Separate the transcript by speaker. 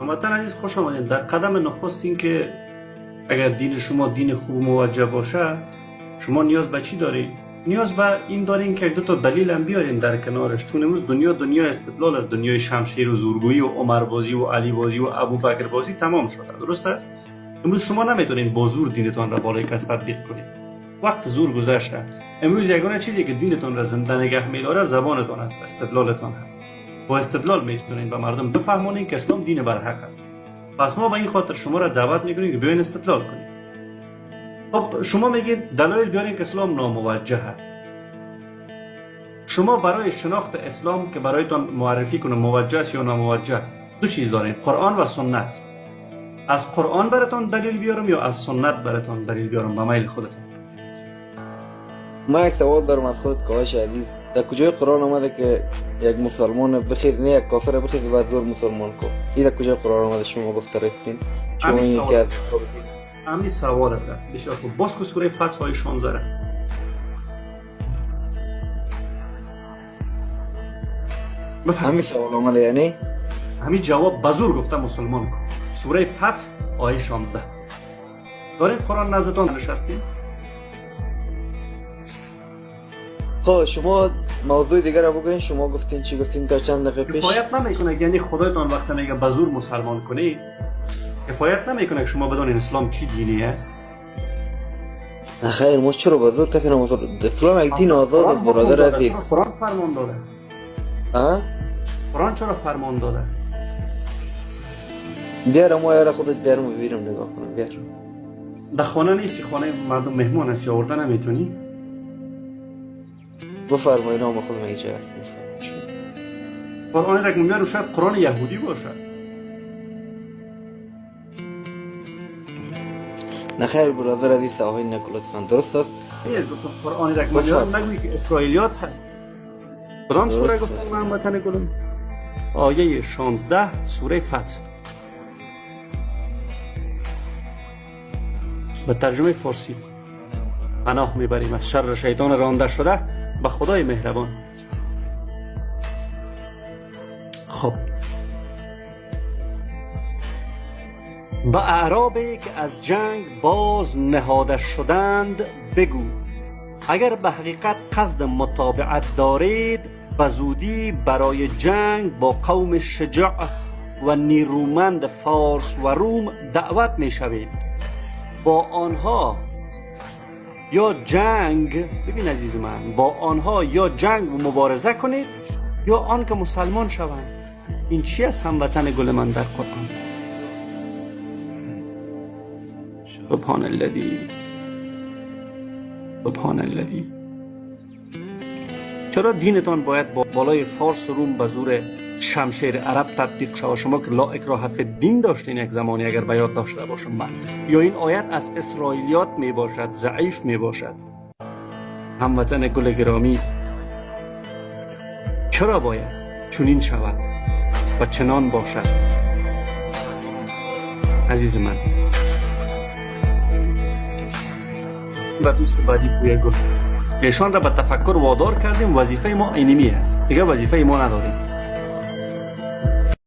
Speaker 1: هموطن عزیز خوش آمدید. در قدم نخست این که اگر دین شما دین خوب موجه باشه، شما نیاز به چی دارین؟ نیاز به این دارین که دو تا دلیل هم بیارین در کنارش. چون امروز دنیا استدلال از دنیای شمشیر و زورگویی و عمربازی و علیبازی و ابوبکربازی تمام شده. درست است؟ امروز شما نمیتونین با زور دینتان را بالای کس تطبیق کنید. وقت زور گذشته. امروز یگانه چیزی که دینتان را زنده نگه می‌داره زبانتان است، استدلالتان هست. با استدلال میتونین به مردم بفهمونین که اسلام دین برحق است. پس ما به این خاطر شما را دعوت میکنیم که بیاین استدلال کنید. خب شما میگید دلایل بیارین که اسلام ناموجه است. شما برای شناخت اسلام که برایتان معرفی کنه موجه است یا ناموجه، دو چیز دارین: قرآن و سنت. از قرآن براتون دلیل بیارم یا از سنت براتون دلیل بیارم به میل خودتون؟
Speaker 2: ما یک سوال دارم از خودت کاوش عزیز. در کجای قرآن آمده که یک مسلمان بخیر نه یک کافر بخیر که بعد زور مسلمان کو؟ این در کجای قرآن آمده شما گفته رسین؟ شما این که از
Speaker 1: همین سوالت را بسیار خوب. باز که سوره فتح آیه 16 را
Speaker 2: همین سوال آمده، یعنی
Speaker 1: همین جواب بزرگ گفته مسلمان کو. سوره فتح آیه 16 دارین قرآن نزدتان نشستین؟
Speaker 2: خب شما موضوع دیگر رو بگوین. شما گفتین چی گفتین تا چند دقیقه پیش؟
Speaker 1: کفایت نمیکنه، یعنی خدایتان وقتی میگه بزور مسلمان کنید، کفایت نمیکنه که شما بدونین اسلام چی دینی است؟
Speaker 2: نه خیر، ما چرا بزرگ کسی نمازور؟ اسلام یک دین آزاد است برادر عزیز.
Speaker 1: قرآن فرمان داده. قرآن چرا فرمان داده؟
Speaker 2: بیار ما یارا خودت بیارم ببینم نگاه کنم. بیار.
Speaker 1: در خانه نیستی، خانه مردم مهمان هستی، آورده نمیتونی؟
Speaker 2: بفرمایید نام خودم اینجا هست.
Speaker 1: قرآن رقم میاره شاید قرآن یهودی باشه.
Speaker 2: نه خیر برادر عزیز، سواهی نکن لطفا. درست است؟
Speaker 1: گفتم قرآن رقم میاره نگویی که اسرائیلیات هست. قرآن سوره گفتم من وطن گلم آیه 16 سوره فتح به ترجمه فارسی: پناه میبریم از شر شیطان رانده شده به خدای مهربان. خب به اعرابی که از جنگ باز نهاده شدند بگو اگر به حقیقت قصد متابعت دارید به زودی برای جنگ با قوم شجاع و نیرومند فارس و روم دعوت می شوید. با آنها یا جنگ، ببین عزیز من، با آنها یا جنگ و مبارزه کنید یا آن که مسلمان شوند. این چی است هموطن گل من در قرآن؟ سبحان الذی سبحان الذی. چرا دینتان باید با بالای فارس و روم به زور شمشیر عرب تطبیق شود؟ شما که لا اکراه فی الدین داشتین یک زمانی، اگر به یاد داشته باشم من. یا این آیت از اسرائیلیات می باشد، ضعیف می باشد؟ هموطن گل گرامی، چرا باید چنین شود و چنان باشد؟ عزیز من و دوست بعدی پویا گل، ایشان را به تفکر وادار کردیم. وظیفه ما اینمی است، دیگه وظیفه ما نداریم.